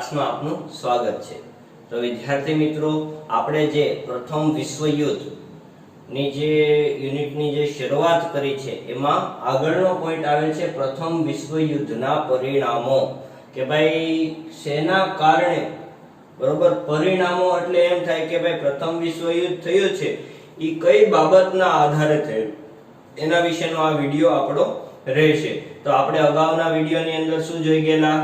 ક્લાસમાં આપનું સ્વાગત છે। તો વિદ્યાર્થી મિત્રો, આપણે જે પ્રથમ વિશ્વ યુદ્ધ ની જે યુનિટની જે શરૂઆત કરી છે એમાં આગળનો પોઈન્ટ આવે છે પ્રથમ વિશ્વ યુદ્ધના પરિણામો, કે ભાઈ શેના કારણે, બરોબર। પરિણામો એટલે એમ થાય કે ભાઈ પ્રથમ વિશ્વ યુદ્ધ થયું છે એ કઈ બાબતના આધારે થયું, એના વિશેનો આ વિડિયો આપણો રહેશે। તો આપણે અગાઉના વિડિયોની અંદર શું જોઈ ગયેલા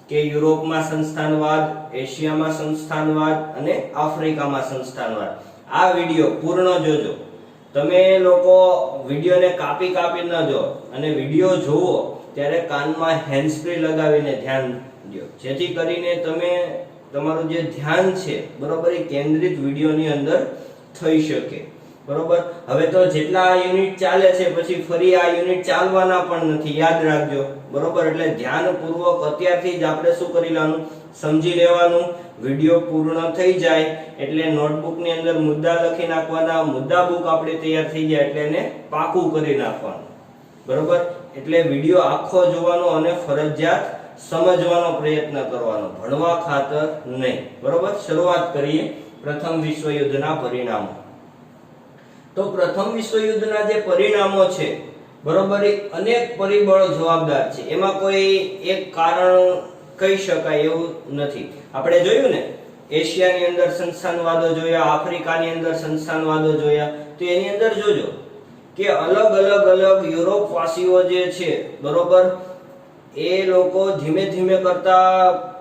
કે યુરોપમાં સંસ્થાનવાદ, એશિયામાં સંસ્થાનવાદ અને આફ્રિકામાં સંસ્થાનવાદ। આ વિડિયો પૂર્ણ જોજો। તમે લોકો વિડિયોને કાપી ન જો, અને વિડિયો જોવો ત્યારે કાનમાં હેન્ડસ્ફ્રી લગાવીને ધ્યાન દો, જેથી કરીને તમે તમારું જે ધ્યાન છે બરોબર એ કેન્દ્રિત વિડિયોની અંદર થઈ શકે, બરોબર। હવે તો જેટલા આ યુનિટ ચાલે છે પછી ફરી આ યુનિટ ચાલવાના પણ નથી, યાદ રાખજો, બરોબર। એટલે ધ્યાનપૂર્વક અત્યારથી જ આપણે શું કરી લેવાનું, સમજી લેવાનું। વિડિયો પૂર્ણ થઈ જાય એટલે નોટબુક ની અંદર મુદ્દા લખી નાખવાના, મુદ્દા બુક આપણી તૈયાર થઈ જાય એટલે એને પાકું કરી નાખવાનું, બરોબર। એટલે વિડિયો આખો જોવાનો અને ફરજિયાત સમજવાનો પ્રયત્ન કરવાનો, ભણવા ખાતર નહીં, બરોબર। શરૂઆત કરીએ પ્રથમ વિશ્વ યુદ્ધના પરિણામો। તો પ્રથમ વિશ્વ યુદ્ધના જે પરિણામો છે, બરોબર, એ અનેક પરિબળો જવાબદાર છે, એમાં કોઈ એક કારણ કહી શકાય એવું નથી। આપણે જોયું ને, એશિયાની અંદર સંસ્થાનવાદો જોયા, આફ્રિકાની અંદર સંસ્થાનવાદો જોયા, તો એની અંદર જોજો કે અલગ અલગ યુરોપ વાસીઓ જે છે, બરોબર, એ લોકો ધીમે ધીમે કરતા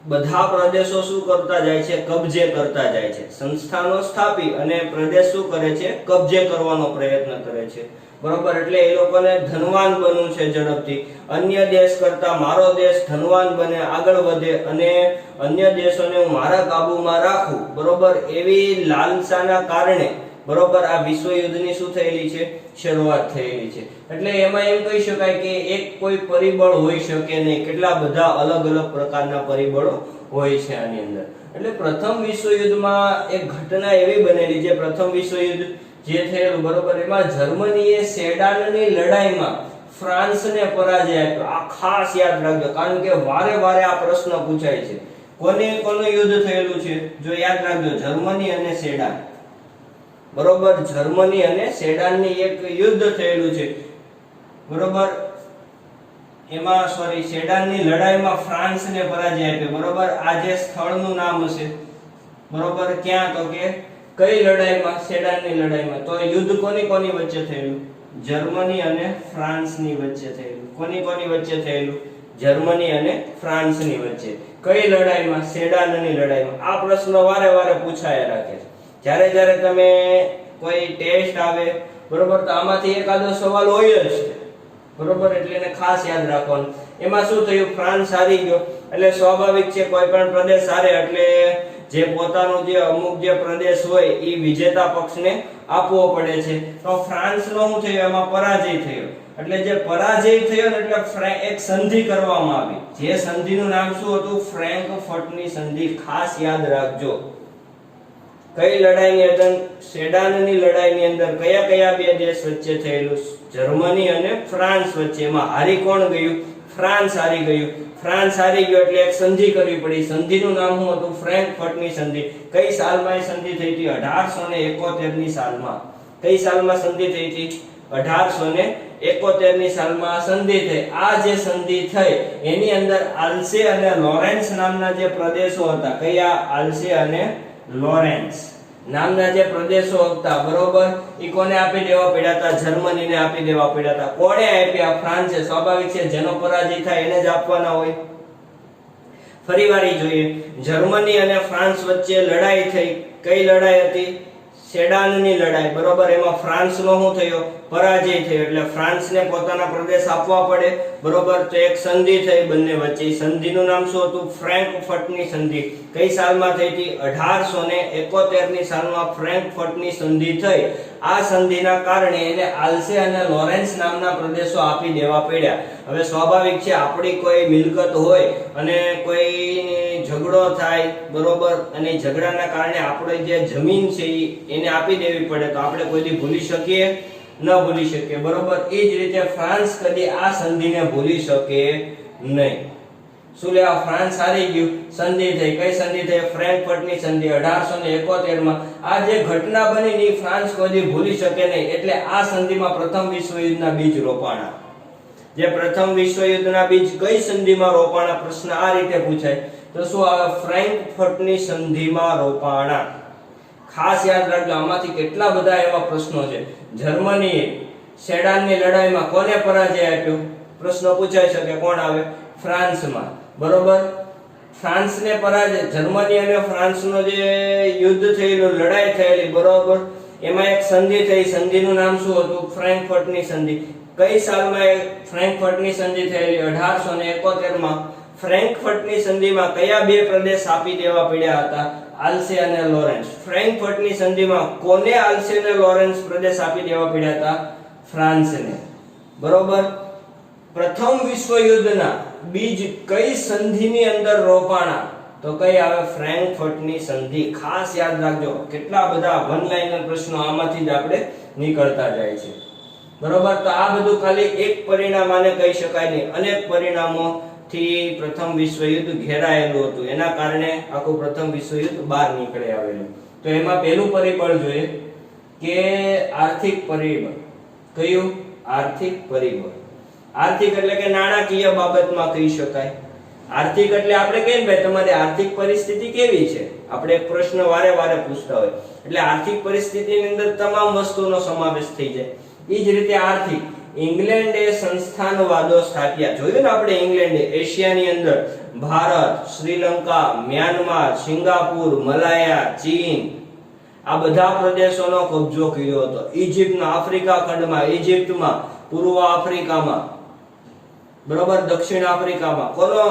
બધા પ્રદેશો શું કરતા જાય છે, કબજે કરતા જાય છે। સંસ્થાનો સ્થાપી અને પ્રદેશ શું કરે છે, કબજે કરવાનો પ્રયત્ન કરે છે, બરોબર। એટલે એ લોકોને ધનવાન બનવું છે ઝડપથી, અન્ય દેશ કરતા મારો દેશ ધનવાન બને, આગળ વધે અને અન્ય દેશોને હું મારા કાબુમાં રાખું, બરોબર, એવી લાલસાના કારણે, બરોબર, આ વિશ્વ યુદ્ધની શું થયેલી છે, શરૂઆત થયેલી છે। એટલે એમાં એમ કહી શકાય કે એક કોઈ પરિબળ હોઈ શકે નહીં, કેટલા બધા અલગ અલગ પ્રકારના પરિબળો હોય છે આની અંદર। એટલે પ્રથમ વિશ્વ યુદ્ધમાં એક ઘટના એવી બનેલી, જે પ્રથમ વિશ્વ યુદ્ધ જે થયેલું, બરોબર, એમાં જર્મનીએ સેડાનની લડાઈમાં ફ્રાન્સને પરાજય આપ્યો। આ ખાસ યાદ રાખજો, કારણ કે વારે વારે આ પ્રશ્ન પૂછાય છે, કોનું યુદ્ધ થયેલું છે, જો યાદ રાખજો, જર્મની અને સેડાન, બરોબર, જર્મની અને સેડાનની એક યુદ્ધ થયેલું છે, બરોબર। એમાં સેડાનની લડાઈમાં ફ્રાન્સને પરાજય આપ્યો, બરોબર। આ જે સ્થળનું નામ હશે, બરોબર, ક્યાં, તો કે કઈ લડાઈમાં, સેડાનની લડાઈમાં। તો યુદ્ધ કોની વચ્ચે થયેલું, જર્મની અને ફ્રાન્સની વચ્ચે થયેલું। કોની વચ્ચે થયેલું, જર્મની અને ફ્રાન્સની વચ્ચે। કઈ લડાઈમાં, સેડાનની લડાઈમાં। આ પ્રશ્ન વારે વારે પૂછાયા રાખે છે, જ્યારે તમે કોઈ ટેસ્ટ આવે, બરોબર, તો આમાંથી એકાદો સવાલ હોય જ, બરોબર, એટલે એને ખાસ યાદ રાખવાનું। એમાં શું થયું, ફ્રાન્સ હારી ગયો, એટલે સ્વાભાવિક છે કોઈ પણ પ્રદેશ હારે એટલે જે પોતાનો જે અમુક જે પ્રદેશ હોય એ વિજેતા પક્ષને આપવો પડે છે। તો ફ્રાન્સનો શું થયું, એમાં પરાજય થયો, એટલે જે પરાજય થયો ને એટલે એક સંધિ કરવામાં આવી, જે સંધિનું નામ શું હતું, ફ્રેન્કફર્ટની સંધિ। ખાસ યાદ રાખજો, કઈ લડાઈની અંદર, સેડાનની લડાઈની અંદર કયા બે દેશ વચ્ચે થયેલું, જર્મની અને ફ્રાન્સ વચ્ચે। એમાં હારી કોણ ગયું, ફ્રાન્સ હારી ગયું। ફ્રાન્સ હારી ગયો એટલે એક સંધિ કરવી પડી, સંધિનું નામ શું હતું, ફ્રેન્કફર્ટની સંધિ। કઈ સાલમાં એ સંધિ થઈ હતી, 1871 ની સાલમાં। કઈ સાલમાં સંધિ થઈ હતી, 1871 ની સાલમાં સંધિ થઈ। આ જે સંધિ થઈ એની અંદર આલ્સે અને લોરેન્સ નામના જે પ્રદેશો હતા, કયા, આલ્સે અને લોરેન્સ નામના જે પ્રદેશો હતા, બરોબર, ઈ કોને આપી દેવા પડ્યા હતા, જર્મનીને આપી દેવા પડ્યા હતા। કોણે આપ્યા, ફ્રાન્સે। સ્વાભાવિક છે, જેનો પરાજય થાય એને જ આપવાના હોય। ફરીવાર જોઈએ, જર્મની અને ફ્રાન્સ વચ્ચે લડાઈ થઈ, કઈ લડાઈ હતી, સેડાનની લડાઈ, બરોબર। એમાં ફ્રાન્સનો શું થયો, પરાજય થયો, એટલે ફ્રાન્સને પોતાના પ્રદેશ આપવા પડે, બરોબર। તો એક સંધિ થઈ બંને વચ્ચે, સંધિનું નામ શું હતું, ફ્રેન્કફર્ટની સંધિ। કઈ સાલમાં થઈ હતી, 1871 ની સાલમાં ફ્રેન્કફર્ટની સંધિ થઈ। આ સંધિના કારણે એને આલ્સે અને લોરેન્સ નામના પ્રદેશો આપી દેવા પડ્યા। હવે સ્વાભાવિક છે, આપણી કોઈ મિલકત હોય અને કોઈ ઝઘડો થાય, બરોબર, અને ઝઘડાના કારણે આપણે જે જમીન છે એને આપી દેવી પડે, તો આપણે કોઈથી ભૂલી શકીએ ન ભૂલી શકીએ, બરોબર। એ જ રીતે ફ્રાન્સ કદી આ સંધિને ભૂલી શકે નહીં, શું લેવા? ફ્રાન્સ હારી ગયું, સંધિ થઈ. કઈ સંધિ થઈ? ફ્રેન્કફર્ટની સંધિ 1871 માં. આ જે ઘટના બની ની ફ્રાન્સ કોઈ ભૂલી શકે નહીં, એટલે આ સંધિમાં પ્રથમ વિશ્વયુદ્ધના બીજ રોપાણા. જે પ્રથમ વિશ્વયુદ્ધના બીજ કઈ સંધિમાં રોપાણા? પ્રશ્ન આ રીતે પૂછાય તો શું આવે? ફ્રેન્કફર્ટની સંધિમાં રોપાણા. ખાસ યાદ રાખજો, આમાંથી કેટલા બધા એવા પ્રશ્નો છે. જર્મનીએ સેડાનની લડાઈમાં કોને પરાજય આપ્યો? પ્રશ્ન પૂછાઈ શકે. કોણ આવે? ફ્રાન્સમાં. બરોબર, ફ્રાન્સને પરાજય. જર્મની અને ફ્રાન્સનો જે યુદ્ધ થયેલું, લડાઈ થયેલી, બરોબર, એમાં એક સંધિ થઈ. સંધિનું નામ શું હતું? ફ્રેન્કફર્ટની સંધિ. કઈ સાલમાં ફ્રેન્કફર્ટની સંધિ થયેલી? 1871 માં. ફ્રેન્કફર્ટની સંધિમાં કયા બે પ્રદેશ આપી દેવા પડ્યા હતા? આલ્સે અને લોરેન્સ. ફ્રેન્કફર્ટની સંધિમાં કોને આલ્સે અને લોરેન્સ પ્રદેશ આપી દેવા પડ્યા હતા? ફ્રાન્સને. બરોબર, પ્રથમ વિશ્વયુદ્ધના બીજ કઈ સંધિની અંદર રોપાણા? તો કઈ આવે? ફ્રેન્કફર્ટની સંધિ. ખાસ યાદ રાખજો, કેટલા બધા વન લાઇનર પ્રશ્નો આમાંથી જ આપણે નીકળતા જાય છે. બરોબર, તો આ બધું ખાલી એક પરિણામ આને કહી શકાય નહીં, અનેક પરિણામો થી પ્રથમ વિશ્વયુદ્ધ ઘેરાયેલું હતું. એના કારણે આખું પ્રથમ વિશ્વયુદ્ધ બહાર નીકળી આવેલું. તો એમાં પહેલું પરિબળ જોઈએ કે આર્થિક પરિબળ. કયું? આર્થિક પરિબળ. આર્થિક એટલે કે નાણાકીય બાબતમાં કહી શકાય. આર્થિક એટલે આપણે કહીએ ભાઈ તમારી આર્થિક પરિસ્થિતિ કેવી છે, આપણે એક પ્રશ્ન વારે વારે પૂછતા હોય, એટલે આર્થિક પરિસ્થિતિની અંદર તમામ વસ્તુનો સમાવેશ થઈ જાય. એ જ રીતે આર્થિક, ઇંગ્લેન્ડે સંસ્થાનવાદો સ્થાપ્યા. જોયું ને આપણે, ઇંગ્લેન્ડે એશિયાની અંદર Bharat, Sri Lanka, Myanmar, Singapore, Malaya, ચીન આ બધા પ્રદેશોનો કબજો કર્યો હતો. ઇજિપ્તના આફ્રિકા ખંડમાં, ઇજિપ્તમાં, પૂર્વ આફ્રિકામાં, બરોબર, દક્ષિણ આફ્રિકામાં કોનો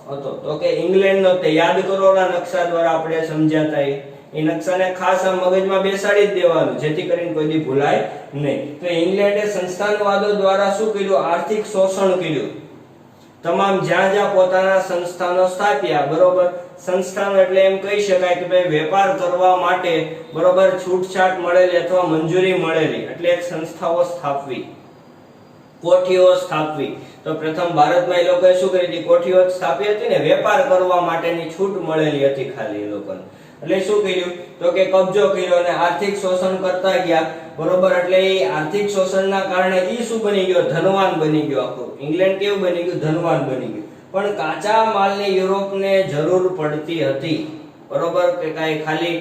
હતો? તો કે ઇંગ્લેન્ડનો. તે યાદ કરો, નકશા દ્વારા આપણે સમજાતા. એ નકશાને ખાસ આ મગજમાં બેસાડી જ દેવાનું, જેથી કરીને કોઈ દી ભૂલાય નહીં. તો ઇંગ્લેન્ડે સંસ્થાનવાદો દ્વારા શું કર્યું? આર્થિક શોષણ કર્યું. તમામ જ્યાં જ્યાં પોતાના સંસ્થાનો સ્થાપ્યા, બરોબર, સંસ્થાનો એટલે એમ કહી શકાય કે ભાઈ વેપાર કરવા માટે, બરોબર, છૂટછાટ મળેલી અથવા મંજૂરી મળેલી, એટલે એક સંસ્થાઓ સ્થાપવી, કોઠીઓ સ્થાપવી. તો પ્રથમ ભારતમાં એ લોકોએ શું કરી હતી? કોઠીઓ સ્થાપી હતી ને, વેપાર કરવા માટેની છૂટ મળેલી હતી ખાલી એ લોકોને. એટલે શું કર્યું? તો કે કબજો કર્યો અને આર્થિક શોષણ કરતા ગયા. બરોબર, એટલે એ આર્થિક શોષણના કારણે ઈ શું બની ગયો? ધનવાન બની ગયો. આખું ઇંગ્લેન્ડ કેવું બની ગયું? ધનવાન બની ગયું. પણ કાચા માલની યુરોપને જરૂર પડતી હતી. બરોબર, કે કાઈ ખાલી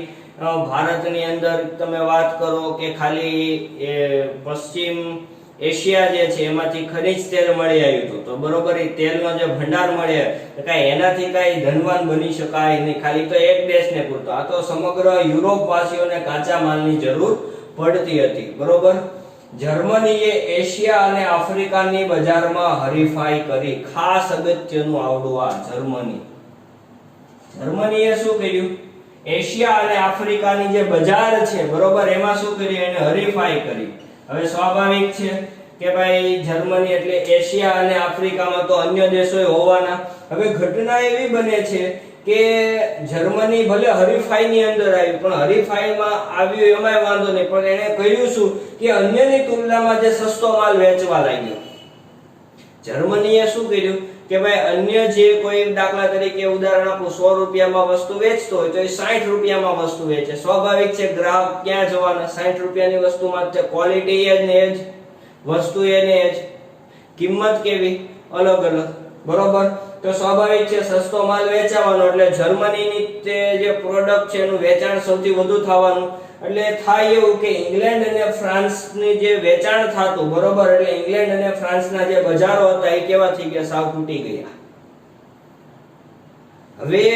ભારતની અંદર તમે વાત કરો કે ખાલી પશ્ચિમ એશિયા જે છે એમાંથી ખનિજ તેલ મળી આવ્યું હતું, તો બરોબર, એ તેલનો જે ભંડાર મળે કાંઈ એનાથી કાંઈ ધનવાન બની શકાય નહીં, ખાલી તો એક દેશને પૂરતો. આ તો સમગ્ર યુરોપ વાસીઓને કાચા માલની જરૂર પડતી હતી. બરોબર, જર્મનીએ એશિયા અને આફ્રિકાની બજારમાં હરીફાઈ કરી. ખાસ અગત્યનું આવડું આ જર્મનીએ શું કર્યું? એશિયા અને આફ્રિકાની જે બજાર છે, બરોબર, એમાં શું કર્યું? એને હરીફાઈ કરી. હવે સ્વાભાવિક છે કે ભાઈ જર્મની એટલે એશિયા અને આફ્રિકામાં તો અન્ય દેશો હોવાના. હવે ઘટના એવી બને છે કે જર્મની ભલે હરીફાઈની અંદર આવ્યું, પણ હરીફાઈમાં આવ્યું એમાંય વાંધો નહીં, પણ એને કહ્યું શું કે અન્યની તુલનામાં જે સસ્તો માલ વેચવા લાગ્યો. જર્મનીએ શું કર્યું કે ભાઈ અન્ય જે કોઈ, દાખલા તરીકે ઉદાહરણ આપું, 100 રૂપિયામાં વસ્તુ વેચતો હોય તો એ 60 રૂપિયામાં વસ્તુ વેચે. સ્વાભાવિક છે, ગ્રાહક ક્યાં જવાના? 60 રૂપિયાની વસ્તુમાં ક્વોલિટી એ જ ને, એ જ વસ્તુ એને જ, કિંમત કેવી? અલગ અલગ. બરોબર, તો સ્વાભાવિક છે સસ્તો માલ વેચાવાનો, એટલે જર્મનીની તે જે પ્રોડક્ટ છે એનું વેચાણ સૌથી વધુ થવાનું. એટલે થાય એવું કે ઇંગ્લેન્ડ અને ફ્રાન્સની જે વેચાણ થતું, બરોબર, એટલે ઇંગ્લેન્ડ અને ફ્રાન્સના જે બજારો હતા એ કેવા થઈ ગયા? સાવ તૂટી ગયા. હવે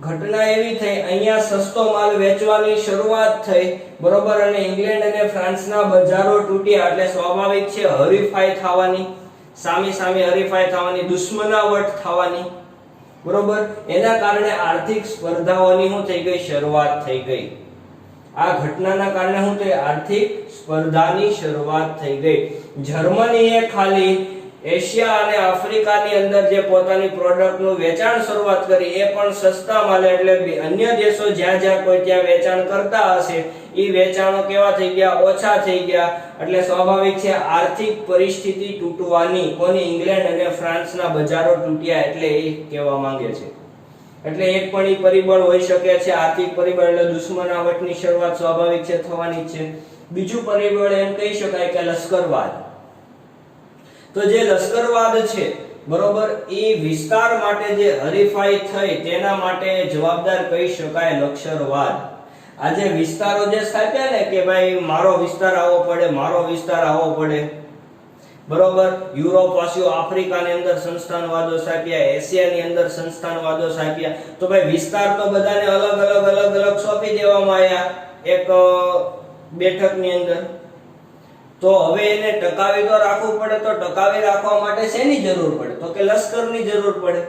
ઘટના એવી થઈ, અહીંયા સસ્તો માલ વેચવાની શરૂઆત થઈ, બરોબર, અને ઇંગ્લેન્ડ અને ફ્રાન્સના બજારો તૂટ્યા, એટલે સ્વાભાવિક છે હરીફાઈ થવાની, સામે સામે હરીફાઈ થવાની, દુશ્મનાવટ થવાની. બરોબર, એના કારણે આર્થિક સ્પર્ધાઓની શું થઈ ગઈ? શરૂઆત થઈ ગઈ. આ ઘટનાના કારણે શું થયું? આર્થિક સ્પર્ધાની શરૂઆત થઈ ગઈ. જર્મનીએ ખાલી એશિયા અને આફ્રિકાની અંદર જે પોતાની પ્રોડક્ટનું વેચાણ શરૂઆત કરી, એ પણ સસ્તા માલે, એટલે અન્ય દેશો જ્યાં જ્યાં કોઈ ત્યાં વેચાણ કરતા હશે એ વેચાણો કેવા થઈ ગયા, ઓછા થઈ ગયા, એટલે સ્વાભાવિક છે આર્થિક પરિસ્થિતિ તૂટવાની. કોની? ઇંગ્લેન્ડ અને ફ્રાન્સના બજારો તૂટ્યા, એટલે એ કહેવા માંગે છે. એટલે એક પણ ઈ પરિબળ હોઈ શકે છે, આર્થિક પરિબળ, એટલે દુશ્મનાવટની શરૂઆત સ્વાભાવિક છે થવાની છે. બીજું પરિબળ એમ કહી શકાય કે લશ્કરવાદ. તો જે લશ્કરવાદ છે બરોબર, એ વિસ્તાર માટે જે હરીફાઈ થઈ તેના માટે જવાબદાર કહી શકાય લશ્કરવાદ. આજે વિસ્તારો જે સ્થાપ્યા ને કે ભાઈ મારો વિસ્તાર આવો પડે, મારો વિસ્તાર આવો પડે, બરોબર. યુરોપ વાસીઓ આફ્રિકાની અંદર સંસ્થાનવાદો સ્થાપ્યા, એશિયાની અંદર સંસ્થાનવાદો સ્થાપ્યા. તો ભાઈ વિસ્તાર તો બધાને અલગ અલગ સોંપી દેવામાં આવ્યા એક બેઠકની અંદર. તો હવે એને ટકાવી તો રાખવું પડે, તો ટકાવી રાખવા માટે શેની જરૂર પડે? તો કે લશ્કરની જરૂર પડે,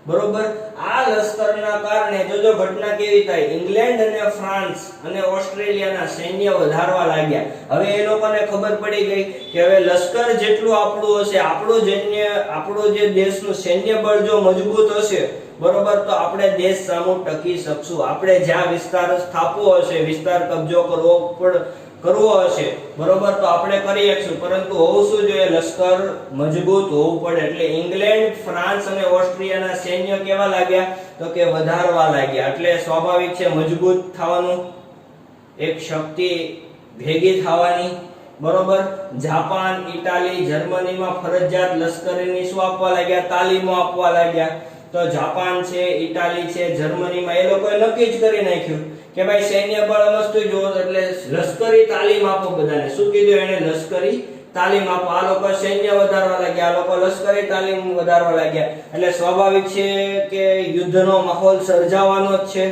બરોબર. આ લશ્કરના કારણે જોજો ઘટના કેવી થાય, ઇંગ્લેન્ડ અને ફ્રાન્સ અને ઓસ્ટ્રેલિયાના સૈન્ય વધારવા લાગ્યા. હવે એ લોકોને ખબર પડી ગઈ કે હવે લશ્કર જેટલું આપણું હશે, આપણું જે દેશનું સૈન્ય બળ જો મજબૂત હશે, બરોબર, તો આપણે દેશ સામું ટકી શકશું. આપણે જ્યાં વિસ્તાર સ્થાપવો હશે, વિસ્તાર કબજો કરવો હશે, બરોબર, તો આપણે કરી શકશું. પરંતુ હોવું શું જોઈએ? લશ્કર મજબૂત હોવું પડે. એટલે ઇંગ્લેન્ડ, ફ્રાન્સ અને ઓસ્ટ્રિયાના સૈન્ય કેવા લાગ્યા? તો કે વધારવા લાગ્યા. એટલે સ્વાભાવિક છે મજબૂત થવાનું, એક શક્તિ ભેગી થવાની, બરોબર. જાપાન, ઇટાલી, જર્મનીમાં ફરજિયાત લશ્કરીની શું આપવા લાગ્યા? તાલીમો આપવા લાગ્યા. તો જાપાન છે, ઇટાલી છે, જર્મનીમાં એ લોકોએ નક્કી જ કરી નાખ્યું કે ભાઈ સૈન્ય બળ મસ્ત જો, એટલે લશ્કરી તાલીમ આપો બધાને. શું કીધું એને? લશ્કરી તાલીમ આપો. આ લોકો સૈન્ય વધારવા લાગ્યા, આ લોકો લશ્કરી તાલીમ વધારવા લાગ્યા. એટલે સ્વાભાવિક છે કે યુદ્ધનો માહોલ સર્જાવાનો જ છે,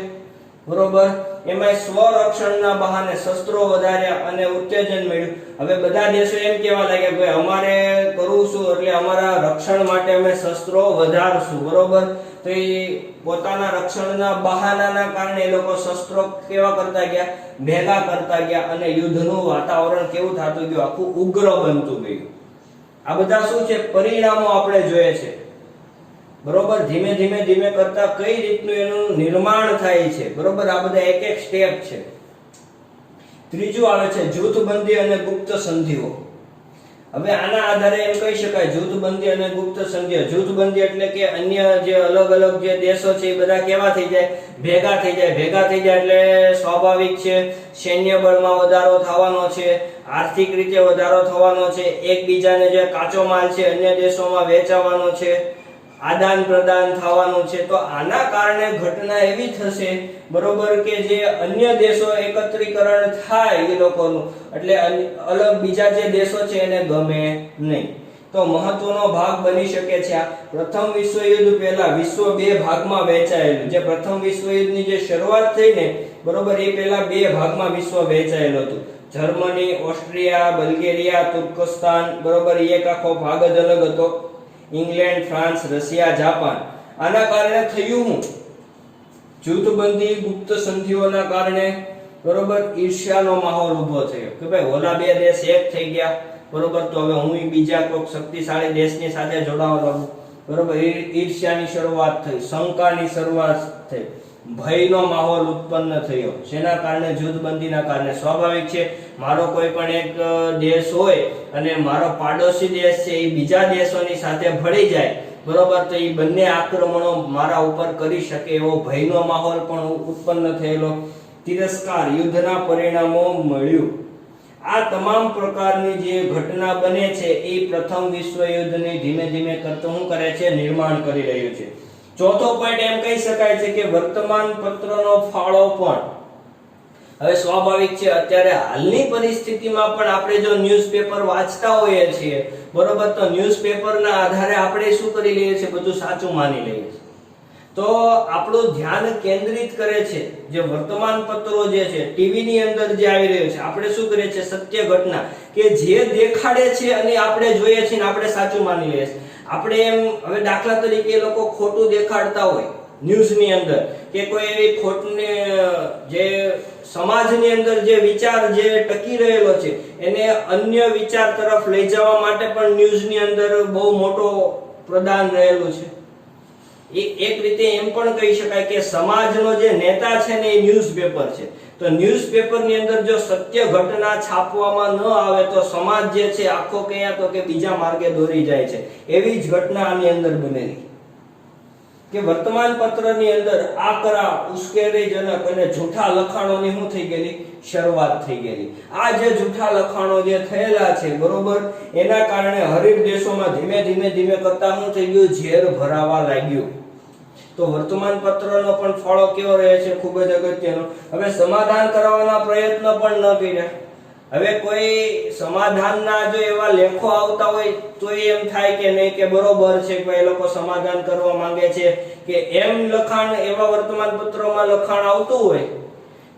બરોબર. એમાં સ્વરક્ષણના બહાને શસ્ત્રો વધાર્યા અને ઉત્તેજન મળ્યું. હવે બધા દેશો એમ કહેવા લાગ્યા કે અમારે કરવું શું? એટલે અમારા રક્ષણ માટે અમે શસ્ત્રો વધારશું, બરોબર. તો એ પોતાના રક્ષણના બહાનાના કારણે એ લોકો શસ્ત્રો કેવા કરતા ગયા? ભેગા કરતા ગયા, અને યુદ્ધનું વાતાવરણ કેવું થતું ગયું? આખું ઉગ્ર બનતું ગયું. આ બધા શું છે? પરિણામો આપણે જોઈએ છે, બરોબર. ધીમે કરતા કઈ રીતનું એનું નિર્માણ થાય છે, બરોબર. આ બધા એક એક સ્ટેપ છે. ત્રીજું આવે છે જૂથબંધી અને ગુપ્ત સંધિઓ. હવે આના આધારે એમ કહી શકાય જૂથબંધી અને ગુપ્ત સંધિઓ. જૂથબંધી એટલે કે અન્ય જે અલગ જે દેશો છે એ બધા કેવા થઈ જાય? ભેગા થઈ જાય. એટલે સ્વાભાવિક છે સૈન્ય બળમાં વધારો થવાનો છે, આર્થિક રીતે વધારો થવાનો છે, એકબીજાને જે કાચો માલ છે અન્ય દેશોમાં વેચાવાનો છે, આદાન પ્રદાન થવાનું છે. તો આના કારણે ઘટના એવી થશે, બરોબર, કે જે અન્ય દેશો એકત્રીકરણ થાય એ લોકોનું, એટલે અલગ બીજા જે દેશો છે એને ગમે નહીં. તો મહત્વનો ભાગ બની શકે છે આ. પ્રથમ વિશ્વયુદ્ધ પહેલા વિશ્વ બે ભાગમાં વહેંચાયેલું. જે પ્રથમ વિશ્વયુદ્ધની જે શરૂઆત થઈ ને, બરોબર, એ પહેલા બે ભાગમાં વિશ્વ વહેંચાયેલું હતું. જર્મની, ઓસ્ટ્રિયા, બલ્ગેરિયા, તુર્કસ્તાન, બરોબર, એક આખો ભાગ જ અલગ હતો. England, France, Russia, Japan. આના કારણે થયું હું જૂથબંધી, ગુપ્ત સંધિઓના કારણે, બરોબર, ઈર્ષ્યાનો માહોલ ઉભો થયો કે ભાઈ ઓલા બે દેશ એક થઈ ગયા, બરોબર, તો હવે હું બીજા કોઈક શક્તિશાળી દેશની સાથે જોડાવા લાગુ, બરોબર. ઈર્ષ્યાની શરૂઆત થઈ, શંકાની શરૂઆત થઈ, ભયનો માહોલ ઉત્પન્ન થયો. જેના કારણે? જૂથબંધીના કારણે. સ્વાભાવિક છે મારો કોઈ પણ એક દેશ હોય અને મારો પાડોશી દેશ છે એ બીજા દેશોની સાથે ભળી જાય, બરોબર, તો એ બંને આક્રમણો મારા ઉપર કરી શકે એવો ભયનો માહોલ પણ ઉત્પન્ન થયેલો. તિરસ્કાર, યુદ્ધના પરિણામો મળ્યું. આ તમામ પ્રકારની જે ઘટના બને છે એ પ્રથમ વિશ્વયુદ્ધની ધીમે કરતું શું કરે છે? નિર્માણ કરી રહ્યું છે. ચોથો પોઈન્ટ એમ કહી શકાય છે કે વર્તમાન પત્રનો ફાળો પણ. હવે સ્વાભાવિક છે અત્યારે હાલની પરિસ્થિતિમાં પણ આપણે જો ન્યૂઝપેપર વાંચતા હોઈએ છીએ, બરોબર, તો ન્યૂઝપેપરના આધારે આપણે શું કરી લઈએ છીએ? બધું સાચું માની લઈએ છીએ. તો આપણું ધ્યાન કેન્દ્રિત કરે છે જે વર્તમાન પત્રો જે છે, ટીવી ની અંદર જે આવી રહ્યું છે, આપણે શું કરીએ છીએ? સત્ય ઘટના કે જે દેખાડે છે અને આપણે જોઈએ છીએ ને આપણે સાચું માની લઈએ છીએ. આપણે એમ, હવે દાખલા તરીકે એ લોકો ખોટું દેખાડતા હોય ન્યૂઝની અંદર, કે કોઈ એવી ખોટને જે સમાજની અંદર જે વિચાર જે ટકી રહેલો છે એને અન્ય વિચાર તરફ લઈ જવા માટે પણ ન્યૂઝની અંદર બહુ મોટો પ્રદાન રહેલું છે. એક રીતે એમ પણ કહી શકાય કે સમાજનો જે નેતા છે ને એ ન્યૂઝપેપર છે. તો ન્યૂઝપેપરની અંદર જો સત્ય ઘટના છાપવામાં ન આવે તો સમાજ જે છે આખો ક્યાં તો કે બીજા માર્ગે દોરી જાય છે. એવી જ ઘટના આની અંદર બનેલી કે વર્તમાન પત્રની અંદર આકરા, ઉશ્કેરણીજનક અને જૂઠા લખાણોની શું થઈ ગયેલી? શરૂઆત થઈ ગયેલી. આ જે જૂઠા લખાણો જે થયેલા છે બરોબર, એના કારણે હરીફ દેશોમાં ધીમે ધીમે કરતા શું થઈ ગયું? ઝેર ભરાવા લાગ્યું. તો વર્તમાન પત્રનો પણ ફાળો કેવો રહે છે? ખૂબ જ અગત્યનો. હવે સમાધાન કરવાના પ્રયત્ન પણ ન કર્યા. હવે કોઈ સમાધાનના જો એવા લેખો આવતા હોય તો એમ થાય કે નહીં કે બરોબર છે કે એ લોકો સમાધાન કરવા માંગે છે કે એમ લખાણ એવા વર્તમાન પત્રોમાં લખાણ આવતું હોય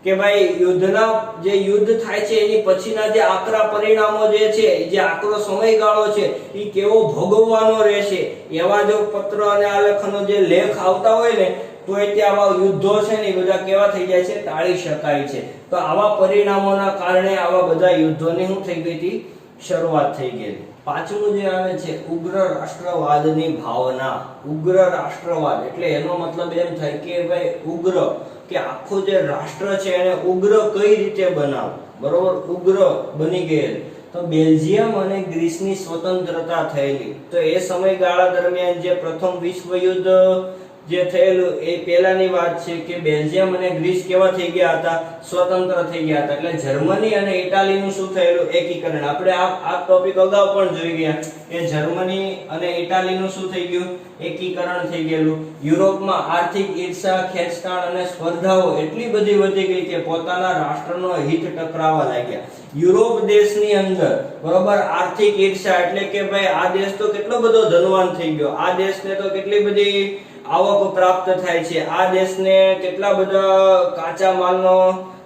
કે ભાઈ યુદ્ધ થાય છે એની પછીના જે આકરા પરિણામો જે છે, જે આકરો સમયગાળો છે એ કેવો ભોગવવાનો રહેશે, એવા જો પત્ર અને આલેખનો જે લેખ આવતા હોય ને તો આવા યુદ્ધો છે ને બધા કેવા થઈ જાય છે? ટાળી શકાય છે. તો આવા પરિણામોના કારણે આવા બધા યુદ્ધોની શું થઈ ગઈ હતી? શરૂઆત થઈ ગઈ. પાંચમું જે આવે છે ઉગ્ર રાષ્ટ્રવાદની ભાવના. ઉગ્ર રાષ્ટ્રવાદ એટલે એનો મતલબ એમ થાય કે ભાઈ ઉગ્ર કે આખું જે રાષ્ટ્ર છે એને ઉગ્ર કઈ રીતે બનાવવું, બરોબર, ઉગ્ર બની ગયેલ. તો બેલ્જિયમ અને ગ્રીસની સ્વતંત્રતા થયેલી. તો એ સમયગાળા દરમિયાન જે પ્રથમ વિશ્વ યુદ્ધ જે થયેલું એ પહેલાની વાત છે કે બેલ્જિયમ અને ગ્રીસ કેવા થઈ ગયા હતા? સ્વતંત્ર થઈ ગયા હતા. એટલે જર્મની અને ઇટાલીનું શું થયેલું? એકીકરણ. આપણે આ ટોપિક અગાઉ પણ જોઈ ગયા કે જર્મની અને ઇટાલીનું શું થઈ ગયું? એકીકરણ થઈ ગયેલું. યુરોપમાં આર્થિક ઈર્ષા, ખેંચતાણ અને સ્પર્ધાઓ એટલી બધી વધી ગઈ કે પોતાના રાષ્ટ્રનો હિત ટકરાવવા લાગ્યા. યુરોપ દેશની અંદર બરોબર આર્થિક ઈર્ષા એટલે કે ભાઈ આ દેશ તો કેટલો બધો ધનવાન થઈ ગયો, આ દેશને તો કેટલી બધી આવક પ્રાપ્ત થાય છે, આ દેશને કેટલા બધા કાચા માલનો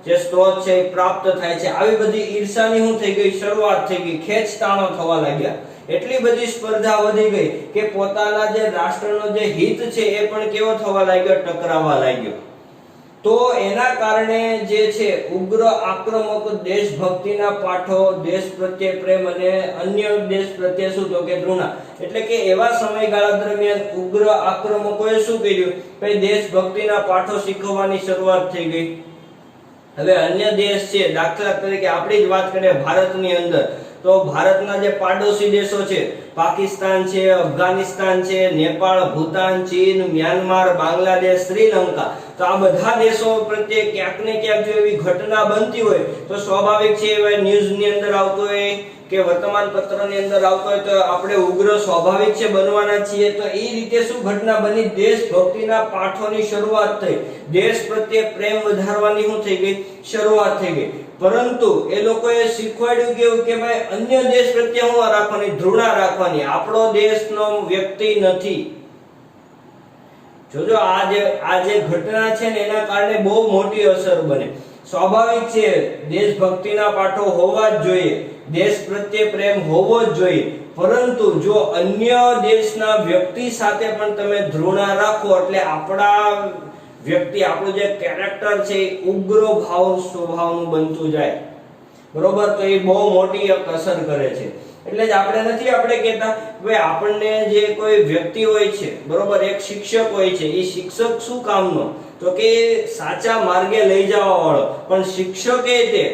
જે સ્ત્રોત છે એ પ્રાપ્ત થાય છે. આવી બધી ઈર્ષાની શું થઈ ગઈ? શરૂઆત થઈ ગઈ. ખેંચતાણો થવા લાગ્યા. એટલી બધી સ્પર્ધા વધી ગઈ કે પોતાના જે રાષ્ટ્રનો જે હિત છે એ પણ કેવો થવા લાગ્યો? ટકરાવવા લાગ્યો. તો એના કારણે જે છે ઉગ્ર આક્રમક દેશભક્તિના પાઠો, દેશ પ્રત્યે પ્રેમ અને અન્ય દેશ પ્રત્યે શું તો કે ઘૃણા. એટલે કે એવા સમયગાળા દરમિયાન ઉગ્ર આક્રમકોએ શું કર્યું? ભાઈ દેશભક્તિના પાઠો શીખવવાની શરૂઆત થઈ ગઈ. હવે અન્ય દેશ છે, દાખલા તરીકે આપણી જ વાત કરીએ ભારતની અંદર, તો ભારતના જે પાડોશી દેશો છે, પાકિસ્તાન છે, અફઘાનિસ્તાન છે, નેપાળ, ભૂતાન, ચીન, મ્યાનમાર, બાંગ્લાદેશ, શ્રીલંકા, તો આ બધા દેશો પ્રત્યે ક્યાંક ને ક્યાંક જો એવી ઘટના બનતી હોય તો સ્વાભાવિક છે એવા ન્યૂઝની અંદર આવતો હોય કે વર્તમાન પત્રની અંદર આવતો હોય તો આપણે ઉગ્ર સ્વાભાવિક છે બનવાના છીએ. તો એ રીતે શું ઘટના બની? દેશભક્તિના પાઠોની શરૂઆત થઈ. દેશ પ્રત્યે પ્રેમ વધારવાની શું થઈ ગઈ? શરૂઆત થઈ ગઈ. પરંતુ એ લોકોએ શીખવાડ્યું કેવું કે ભાઈ અન્ય દેશ પ્રત્યે શું રાખવાની? ઘૃણા રાખવાની. આપણો દેશનો વ્યક્તિ નથી. જોજો આ જે ઘટના છે ને એના કારણે બહુ મોટી અસર બને. સ્વાભાવિક છે દેશભક્તિના પાઠો હોવા જ જોઈએ, દેશ પ્રત્યે પ્રેમ હોવો જ જોઈએ, પરંતુ જો અન્ય દેશના વ્યક્તિ સાથે પણ તમે ઘૃણા રાખો એટલે આપણા વ્યક્તિ, આપણું જે કેરેક્ટર છે એ ઉગ્ર સ્વભાવનું બનતું જાય. બરોબર? તો એ બહુ મોટી અસર કરે છે. એટલે જ આપણે કહેતા ભાઈ આપણને જે કોઈ વ્યક્તિ હોય છે બરોબર, એક શિક્ષક હોય છે, એ શિક્ષક શું કામનો? તો કે સાચા માર્ગે લઈ જવા વાળો. પણ શિક્ષકે તે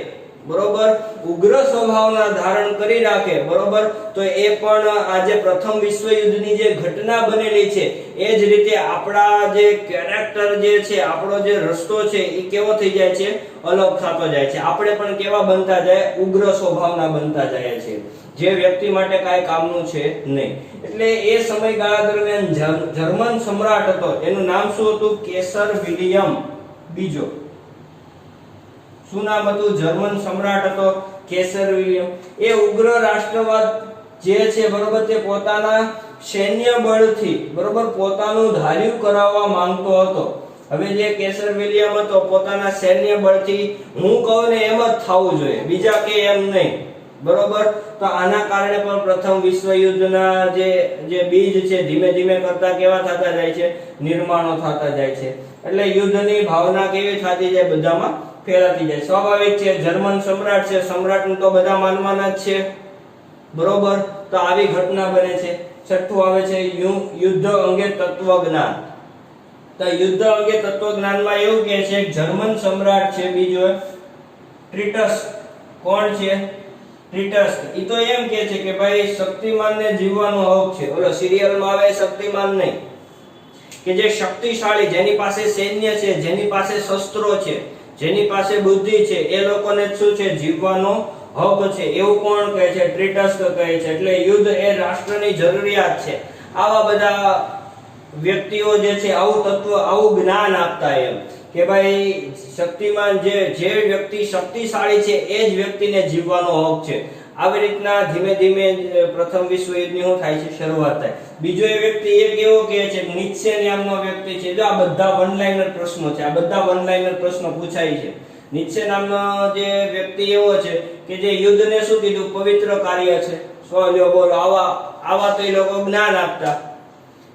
બરોબર ઉગ્ર સ્વભાવના ધારણ કરી રાખે બરોબર, તો એ પણ આજે પ્રથમ વિશ્વ યુદ્ધની જે ઘટના બનેલી છે એ જ રીતે આપણા જે કેરેક્ટર જે છે, આપણો જે રસ્તો છે એ કેવો થઈ જાય છે? અલગ થતો જાય છે. આપણે પણ કેવા બનતા જાય? ઉગ્ર સ્વભાવના બનતા જાય છે, જે વ્યક્તિ માટે કાંઈ કામનું છે નહીં. એટલે એ સમયગાળા દરમિયાન જર્મન સમ્રાટ હતો, એનું નામ શું હતું? કેસર વિલિયમ બીજો. શું નામ હતું? જર્મન સમ્રાટ હતો કેસર વિલિયમ. એ ઉગ્ર રાષ્ટ્રવાદ જે છે બરોબર, તે પોતાના સૈન્ય બળથી બરોબર પોતાનું ધાર્યું કરાવવા માંગતો હતો. હવે જે કેસર વિલિયમ હતો પોતાના સૈન્ય બળથી હું કહું ને એમ જ થવું જોઈએ, બીજા કે એમ નહીં. બરોબર? તો આના કારણે પણ પ્રથમ વિશ્વ યુદ્ધના જે બીજ છે ધીમે કરતા કેવા થતા જાય છે? નિર્માણો થતા જાય છે. એટલે યુદ્ધની ભાવના કેવી થતી જાય? બધામાં ફેલાતી જાય. સ્વાભાવિક છે, જર્મન સમ્રાટ છે, સમ્રાટનું તો બધા માનવાના જ છે. બરોબર? તો આવી ઘટના બને છે. છઠ્ઠું આવે છે યુદ્ધ અંગે તત્વજ્ઞાન. તો યુદ્ધ અંગે તત્વજ્ઞાનમાં એવું કહે છે જર્મન સમ્રાટ છે બીજો ટ્રીટસ કોણ છે? ટ્રીટસ. ઈ તો એમ કહે છે કે ભાઈ શક્તિમાનને જીવવાનો હક છે. ઓલો સિરિયલમાં આવે શક્તિમાન નહીં, કે જે શક્તિશાળી, જેની પાસે સૈન્ય છે, જેની પાસે શસ્ત્રો છે, જેની પાસે બુદ્ધિ છે, એ લોકોને શું છે? જીવવાનો હક છે. એવું કોણ કહે છે? ટ્રીટસ કહે છે. એટલે યુદ્ધ એ રાષ્ટ્રની જરૂરિયાત છે. આવા બધા વ્યક્તિઓ જે છે આવું તત્વ, આવું જ્ઞાન આપતા એમ કે ભાઈ શક્તિમાન, જે વ્યક્તિ શક્તિશાળી છે એ જ વ્યક્તિને જીવવાનો હક છે. આવી રીતના ધીમે ધીમે પ્રથમ વિશ્વ યુદ્ધની શું થાય છે? શરૂઆત થાય. બીજો એ વ્યક્તિ એક એવો કહે છે કે નીત્સે નામનો વ્યક્તિ છે. જો આ બધા વન લાઇનર પ્રશ્નો છે, આ બધા વન લાઇનર પ્રશ્નો પૂછાય છે. નીત્સે નામનો જે વ્યક્તિ એવો છે કે જે યુદ્ધને શું કીધું? પવિત્ર કાર્ય છે. લ્યો બોલો, આવા તો એ લોકો જ્ઞાન આપતા.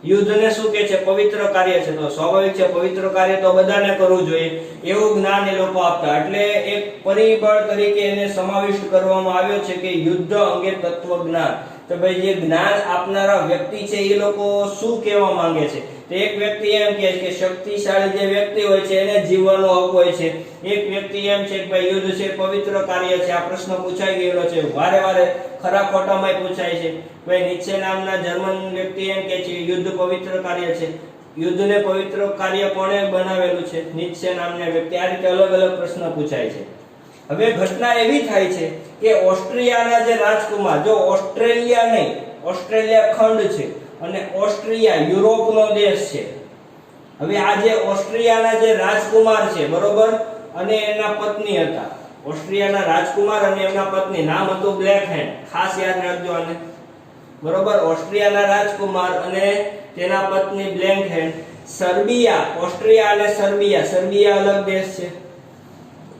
યુદ્ધને શું કે છે? પવિત્ર કાર્ય છે. તો સ્વાભાવિક છે પવિત્ર કાર્ય તો બધાને કરવું જોઈએ, એવું જ્ઞાન એ લોકો આપતા. એટલે એક પરિબળ તરીકે એને સમાવિષ્ટ કરવામાં આવ્યો છે કે યુદ્ધ અંગે તત્વજ્ઞાન. તો ભાઈ જે જ્ઞાન આપનારા વ્યક્તિ છે એ લોકો શું કહેવા માંગે છે? તો એક વ્યક્તિ એમ કહે છે કે શક્તિશાળી જે વ્યક્તિ હોય છે એને જીવવાનો હક હોય છે. એક વ્યક્તિ એમ છે કે ભાઈ યુદ્ધ છે પવિત્ર કાર્ય છે. આ પ્રશ્ન પૂછાઈ ગયેલો છે, વારે વારે ખરા ખોટામાં પૂછાય છે. ભાઈ નીત્સે નામના જર્મન વ્યક્તિ એમ કહે છે યુદ્ધ પવિત્ર કાર્ય છે. યુદ્ધને પવિત્ર કાર્ય કોણે બનાવેલું છે? નીત્સે નામના વ્યક્તિ. આ રીતે અલગ અલગ પ્રશ્ન પૂછાય છે. હવે ઘટના એવી થાય છે કે ઓસ્ટ્રિયાના જે રાજકુમાર, જો ઓસ્ટ્રેલિયા નહીં, ઓસ્ટ્રેલિયા ખંડ છે અને ઓસ્ટ્રિયા યુરોપનો દેશ છે. હવે આ જે ઓસ્ટ્રિયાના જે રાજકુમાર છે, બરોબર, અને એના પત્ની હતા. ઓસ્ટ્રિયાના રાજકુમાર અને એમના પત્ની, નામ હતું બ્લેક હેન્ડ. ખાસ યાદ રાખજો આને, બરોબર. ઓસ્ટ્રિયાના રાજકુમાર અને તેના પત્ની બ્લેક હેન્ડ. સર્બિયા, ઓસ્ટ્રિયા અને સર્બિયા, સર્બિયા અલગ દેશ છે.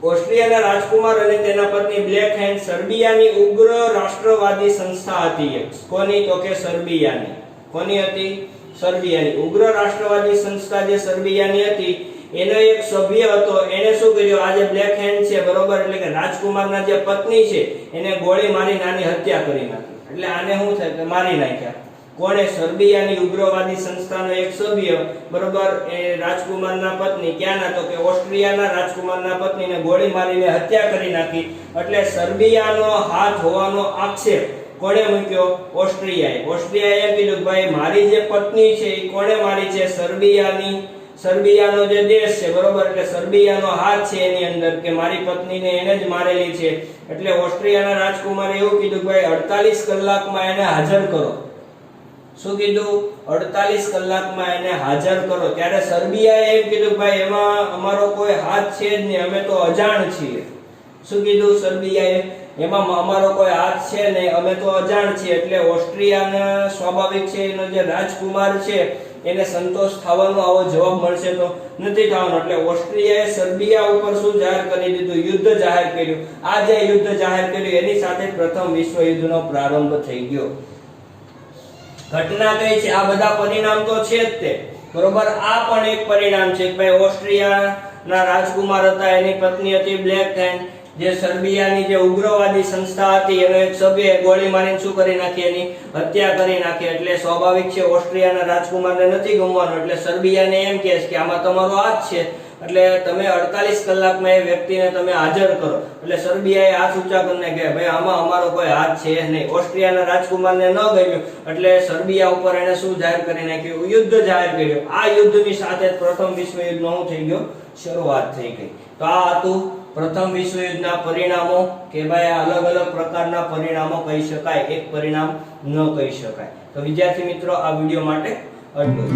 ઓસ્ટ્રિયાના રાજકુમાર અને તેના પત્ની બ્લેક હેન્ડ સર્બિયાની ઉગ્ર રાષ્ટ્રવાદી સંસ્થા હતી. કોની? તો કે સર્બિયાની. કોની હતી? સર્બિયાની. ઉગ્ર રાષ્ટ્રવાદી સંસ્થા જે સર્બિયાની હતી એનો એક સભ્ય હતો. એને શું કર્યું? આ જે બ્લેક હેન્ડ છે, બરોબર, એટલે કે રાજકુમારના જે પત્ની છે એને ગોળી મારી નાની હત્યા કરી નાખી. એટલે આને શું થાય કે મારી નાખ્યા. કોણે? સર્બિયાની ઉગ્રવાદી સંસ્થાનો એક સભ્ય, બરોબર, એ રાજકુમારના પત્ની. ક્યાંના? તો કે ઓસ્ટ્રિયાના રાજકુમારના પત્નીને ગોળી મારીને હત્યા કરી નાખી. એટલે સર્બિયાનો હાથ હોવાનો આક્ષેપ કોણે મૂક્યો? ઓસ્ટ્રિયાએ. ઓસ્ટ્રિયાએ એમ કીધું ભાઈ મારી જે પત્ની છે એ કોણે મારી છે? સર્બિયાની. સર્બિયાનો જે દેશ છે, બરોબર, એટલે સર્બિયાનો હાથ છે એની અંદર, કે મારી પત્નીને એને જ મારેલી છે. એટલે ઓસ્ટ્રિયાના રાજકુમારે એવું કીધું ભાઈ 48 કલાકમાં એને હાજર કરો. શું કીધું? 48 કલાકમાં એને હાજર કરો. ત્યારે સર્બિયાએ એમ કીધું ભાઈ એમાં અમારો કોઈ હાથ છે જ નહીં, અમે તો અજાણ છીએ. શું કીધું સર્બિયાએ? એમાં અમારો કોઈ હાથ છે નહીં, અમે તો અજાણ છીએ. એટલે ઓસ્ટ્રિયાના સ્વાભાવિક છે એનો જે રાજકુમાર છે એને સંતોષ થવાનો આવો જવાબ મળશે તો નથી થવાનો. એટલે ઓસ્ટ્રિયાએ સર્બિયા ઉપર શું જાહેર કરી દીધું? યુદ્ધ જાહેર કર્યું. આ જે યુદ્ધ જાહેર કર્યું એની સાથે પ્રથમ વિશ્વ યુદ્ધનો પ્રારંભ થઈ ગયો. ઘટના કઈ છે? આ બધા પરિણામ તો છે જ તે, બરોબર. આ પણ એક પરિણામ છે કે ભાઈ ઓસ્ટ્રિયાના રાજકુમાર હતા, એની પત્ની હતી બ્લેક હેન્ડ, જે સર્બિયાની જે ઉગ્રવાદી સંસ્થા હતી એનો એક સભ્ય ગોળી મારીને શું કરી નાખી? એની હત્યા કરી નાખી. એટલે સ્વાભાવિક છે ઓસ્ટ્રિયાના રાજકુમારને નથી ગમવાનું. એટલે સર્બિયાને એમ કહે છે કે આમાં તમારો હાથ છે, એટલે તમે 48 કલાકમાં એ વ્યક્તિને તમે હાજર કરો. એટલે સર્બિયાએ હાથ ઊંચા કરીને કહે ભાઈ આમાં અમારો કોઈ હાથ છે નહીં. ઓસ્ટ્રિયાના રાજકુમારને ન ગમ્યું એટલે સર્બિયા ઉપર એને શું જાહેર કરી નાખ્યું? યુદ્ધ જાહેર કર્યું. આ યુદ્ધની સાથે પ્રથમ વિશ્વ યુદ્ધનો શું થઈ ગયો? શરૂઆત થઈ ગઈ. તો આ હતું પ્રથમ વિશ્વ યુદ્ધના પરિણામો, કે ભાઈ અલગ અલગ પ્રકારના પરિણામો કહી શકાય, એક પરિણામ ન કહી શકાય. તો વિદ્યાર્થી મિત્રો, આ વિડિયો માટે આટલું જ.